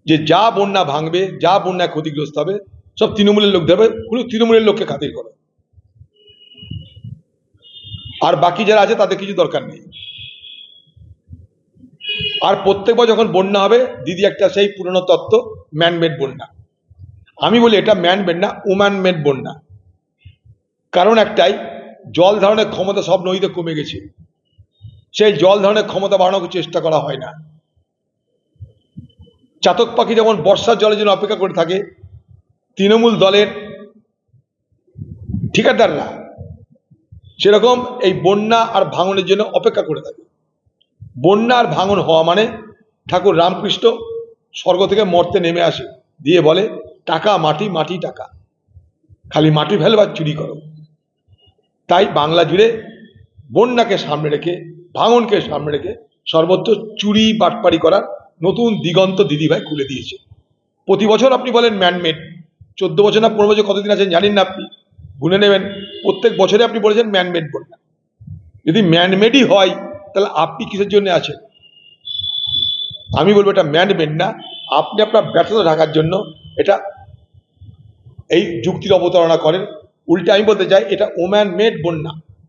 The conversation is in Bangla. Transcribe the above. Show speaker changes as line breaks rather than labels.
যে যা বন্যা ভাঙবে, যা বন্যায় ক্ষতিগ্রস্ত হবে, সব তৃণমূলের লোক দেবে, পুরো তৃণমূলের লোককে খাতির করো, আর বাকি যারা আছে তাদের কিছু দরকার নেই। আর প্রত্যেকবার যখন বন্যা হবে, দিদি একটা সেই পুরনো তত্ত্ব, ম্যানমেড বন্যা। আমি বলি এটা ম্যানমেড না, ওম্যান মেড বন্যা। কারণ একটাই, জল ধারণের ক্ষমতা সব নদীতে কমে গেছে, সেই জল ধারণের ক্ষমতা বাড়ানোর চেষ্টা করা হয় না। চাতক পাখি যেমন বর্ষার জলের জন্য অপেক্ষা করে থাকে, তৃণমূল দলের ঠিকাদাররা সেরকম এই বন্যা আর ভাঙনের জন্য অপেক্ষা করে থাকে। বন্যা আর ভাঙন হওয়া মানে ঠাকুর রামকৃষ্ণ স্বর্গ থেকে মর্তে নেমে আসে, দিয়ে বলে টাকা মাটি, মাটি টাকা, খালি মাটি ফেলবার চুরি করো। তাই বাংলা জুড়ে বন্যাকে সামনে রেখে, ভাঙনকে সামনে রেখে সর্বত্র চুরি বাটপারি করার নতুন দিগন্ত দিদিভাই খুলে দিয়েছে। প্রতি বছর আপনি বলেন ম্যানমেড, 14 বছর না 15 বছর কতদিন আছেন জানেন না, আপনি গুনে নেবেন, প্রত্যেক বছরে আপনি বলেছেন ম্যানমেড বন্যা। যদি ম্যানমেডই হয় তাহলে আপনি কিসের জন্য আছেন? আমি বলবো এটা ম্যানমেড না, আপনি আপনার ব্যর্থতা ঢাকার জন্য এটা এই যুক্তির অবতারণা করেন। উল্টে আমি বলতে চাই এটা ওম্যান মেড বন্যা।